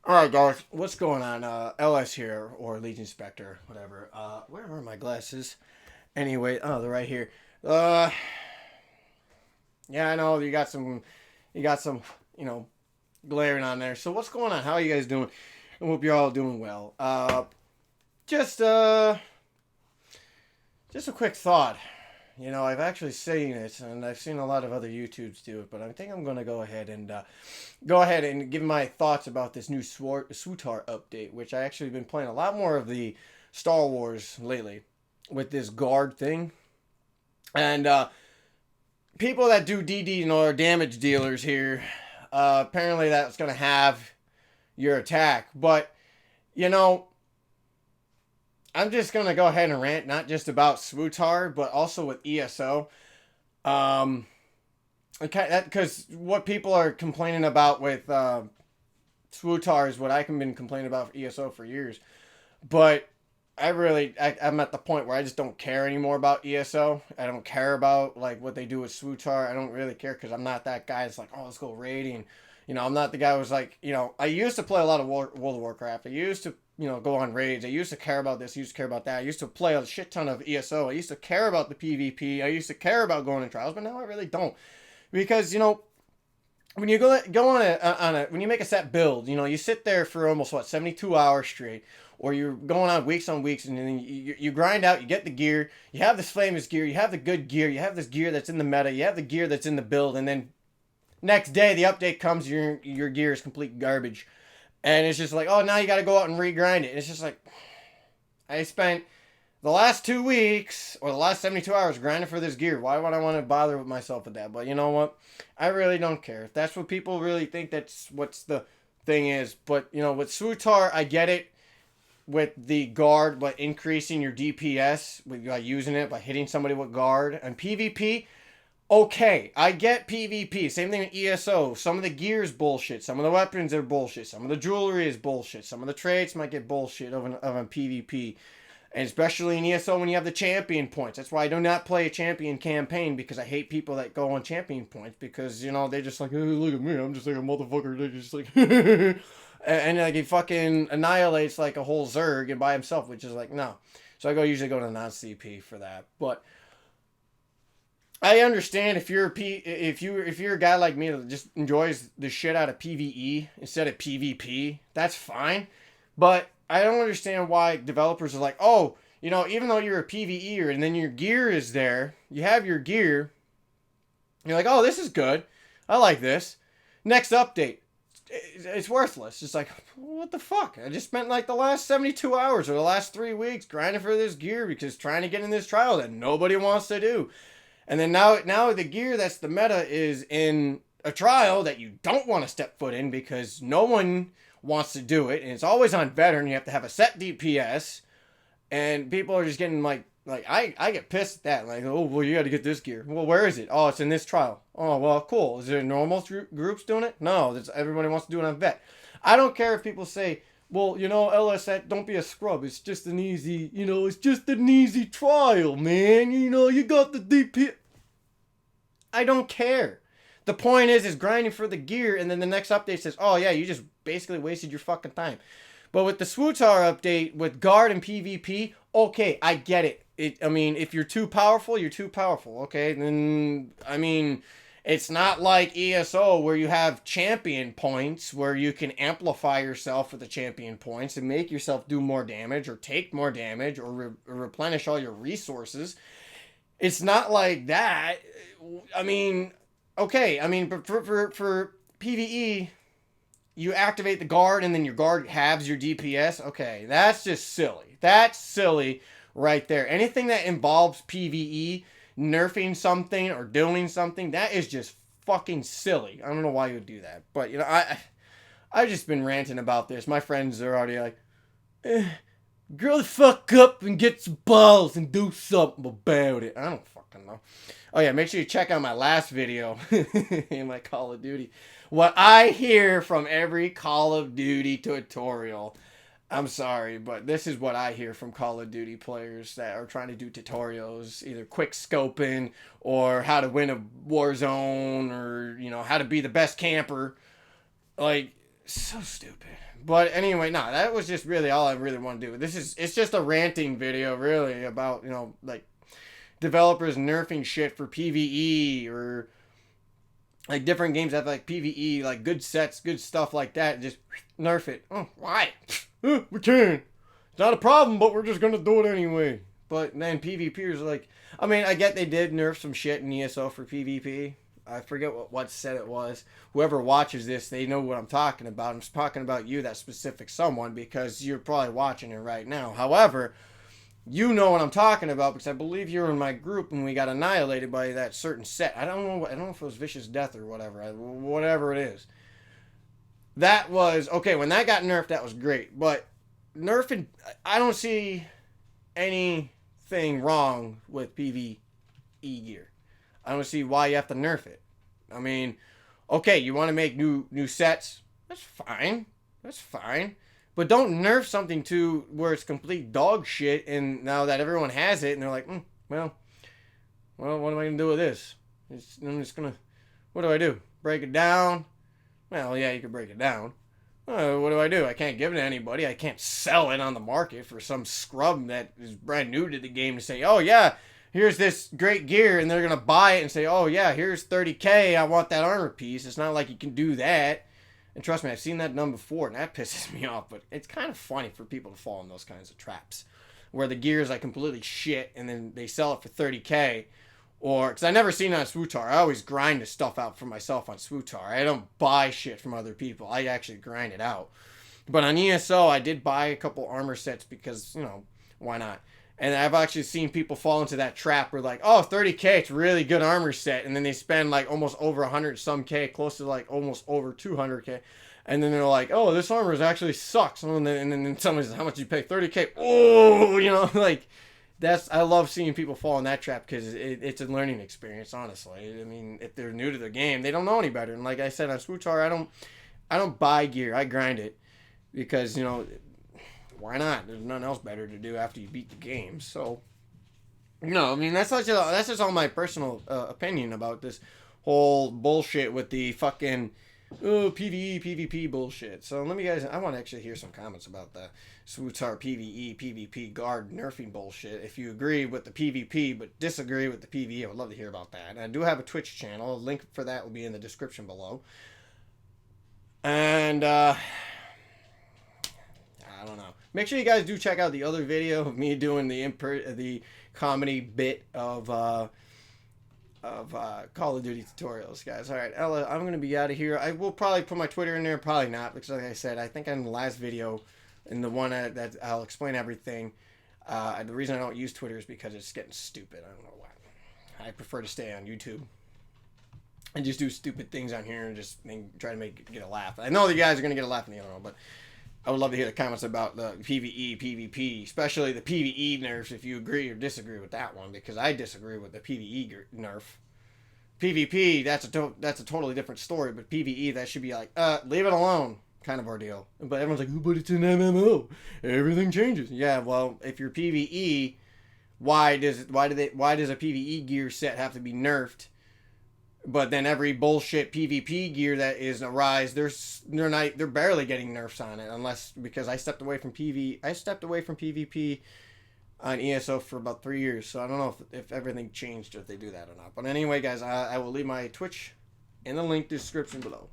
All right, guys, what's going on? LS here, or Legion Spectre, whatever. Where are my glasses? Anyway, oh, they're right here. Uh, yeah, I know you got some, you know, glaring on there. So what's going on? How are you guys doing? I hope you're all doing well. Just, uh, just a quick thought. I've actually seen it, and I've seen a lot of other YouTubes do it, but I think I'm gonna go ahead and give my thoughts about this new SWTOR update, which I actually been playing a lot more of the Star Wars lately with this guard thing. And people that do DD, are damage dealers here. Apparently, that's going to have your attack. But, you know, I'm just going to go ahead and rant not just about SWTOR, but also with ESO. Um, okay, because what people are complaining about with SWTOR is what I've been complaining about for ESO for years. But I'm at the point where I just don't care anymore about ESO. I don't care about like what they do with SWTOR. I don't really care because I'm not that guy that's like, oh, let's go raiding. I'm not the guy who's like, I used to play a lot of World of Warcraft. I used to, go on raids. I used to care about this. I used to care about that. I used to play a shit ton of ESO. I used to care about the PvP. I used to care about going in trials, but now I really don't because when you go on a when you make a set build, you sit there for almost 72 hours straight, or you're going on weeks, and then you grind out, you get the gear, you have this famous gear, you have the good gear, you have this gear that's in the meta, you have the gear that's in the build, and then next day the update comes, your gear is complete garbage, and it's just like, oh, now you got to go out and regrind it. And it's just like, I spent the last 2 weeks or the last 72 hours grinding for this gear. Why would I want to bother with myself with that? But you know what? I really don't care. If that's what people really think that's what's the thing is. But, with SWTOR, I get it with the guard, but increasing your DPS by using it, by hitting somebody with guard. And PvP, okay, I get PvP. Same thing with ESO. Some of the gear is bullshit. Some of the weapons are bullshit. Some of the jewelry is bullshit. Some of the traits might get bullshit of a PvP. And especially in ESO when you have the champion points. That's why I do not play a champion campaign, because I hate people that go on champion points because, they're just like, hey, look at me. I'm just like a motherfucker. They're just like, and like he fucking annihilates like a whole Zerg and by himself, which is like, no. So usually go to non-CP for that. But I understand if you're a guy like me that just enjoys the shit out of PvE instead of PvP, that's fine. But I don't understand why developers are like, oh, even though you're a PvEer and then your gear is there, you have your gear, you're like, oh, this is good. I like this. Next update, it's worthless. It's like, what the fuck? I just spent like the last 72 hours or the last 3 weeks grinding for this gear because trying to get in this trial that nobody wants to do. And then now the gear that's the meta is in a trial that you don't want to step foot in because no one wants to do it, and it's always on veteran. You have to have a set DPS, and people are just getting like I get pissed at that. Like, oh, well, you got to get this gear. Well, where is it? Oh, it's in this trial. Oh, well, cool. Is there normal groups doing it? No, everybody wants to do it on vet. I don't care if people say, well, LS, don't be a scrub. It's just an easy, it's just an easy trial, man. You got the DP. I don't care. The point is grinding for the gear, and then the next update says, oh yeah, you just basically wasted your fucking time. But with the SWTOR update, with guard and PvP, okay, I get it. I mean, if you're too powerful, you're too powerful, okay? Then, I mean, it's not like ESO where you have champion points where you can amplify yourself with the champion points and make yourself do more damage or take more damage or replenish all your resources. It's not like that. I mean, okay, I mean, but for PvE, you activate the guard and then your guard halves your DPS. Okay, that's just silly. That's silly right there. Anything that involves PvE, nerfing something or doing something, that is just fucking silly. I don't know why you would do that. But, I've just been ranting about this. My friends are already like, grow the fuck up and get some balls and do something about it. I don't fucking know. Oh yeah, make sure you check out my last video in my Call of Duty. What I hear from every Call of Duty tutorial. I'm sorry, but this is what I hear from Call of Duty players that are trying to do tutorials, either quick scoping or how to win a war zone or, how to be the best camper. Like, So stupid. But anyway, no, that was just really all I really want to do. It's just a ranting video, really, about, like, developers nerfing shit for PvE, or like different games that have like PvE, like good sets, good stuff like that. Just nerf it. Oh, why? We can. It's not a problem, but we're just gonna do it anyway. But then PvPers are like, I mean, I get they did nerf some shit in ESO for PvP. I forget what set it was. Whoever watches this, they know what I'm talking about. I'm talking about you, that specific someone, because you're probably watching it right now. However, you know what I'm talking about, because I believe you're in my group and we got annihilated by that certain set. I don't know if it was Vicious Death or whatever it is. That was okay. When that got nerfed, that was great. But nerfing, I don't see anything wrong with PvE gear. I don't see why you have to nerf it. I mean, okay, you want to make new sets? That's fine. That's fine. But don't nerf something to where it's complete dog shit, and now that everyone has it, and they're like, well, what am I going to do with this? I'm just going to, what do I do? Break it down? Well, yeah, you can break it down. What do? I can't give it to anybody. I can't sell it on the market for some scrub that is brand new to the game to say, oh, yeah, here's this great gear, and they're going to buy it and say, oh, yeah, here's $30K. I want that armor piece. It's not like you can do that. And trust me, I've seen that done before, and that pisses me off. But it's kind of funny for people to fall in those kinds of traps, where the gear is like completely shit, and then they sell it for $30K. Or, because I never seen it on Swootar. I always grind the stuff out for myself on Swootar. I don't buy shit from other people. I actually grind it out. But on ESO, I did buy a couple armor sets because, why not? And I've actually seen people fall into that trap where like, oh, $30K, it's a really good armor set. And then they spend like almost over 100 some K, close to like almost over 200K. And then they're like, oh, this armor actually sucks. And then someone says, how much you pay? $30K. Oh, like, I love seeing people fall in that trap because it's a learning experience, honestly. I mean, if they're new to the game, they don't know any better. And like I said, on Swootar, I don't buy gear. I grind it because, why not? There's nothing else better to do after you beat the game. So, I mean, that's just all my personal opinion about this whole bullshit with the fucking PvE, PvP bullshit. So I want to actually hear some comments about the Swootar PvE, PvP guard nerfing bullshit. If you agree with the PvP but disagree with the PvE, I would love to hear about that. And I do have a Twitch channel. A link for that will be in the description below. And, I don't know. Make sure you guys do check out the other video of me doing the comedy bit of Call of Duty tutorials, guys. All right, Ella, I'm going to be out of here. I will probably put my Twitter in there. Probably not, because like I said, I think in the last video, in the one that I'll explain everything, the reason I don't use Twitter is because it's getting stupid. I don't know why. I prefer to stay on YouTube and just do stupid things on here and just try to get a laugh. I know the guys are going to get a laugh in the other one, but I would love to hear the comments about the PvE, PvP, especially the PvE nerfs, if you agree or disagree with that one, because I disagree with the PvE nerf. PvP, that's a totally different story, but PvE, that should be like, leave it alone kind of ordeal. But everyone's like, oh, but it's an MMO. Everything changes. Yeah, well, if you're PvE, why does a PvE gear set have to be nerfed? But then every bullshit PvP gear that is a rise, they're barely getting nerfs on it, because I stepped away from PvP on ESO for about 3 years, so I don't know if everything changed or if they do that or not. But anyway, guys, I will leave my Twitch in the link description below.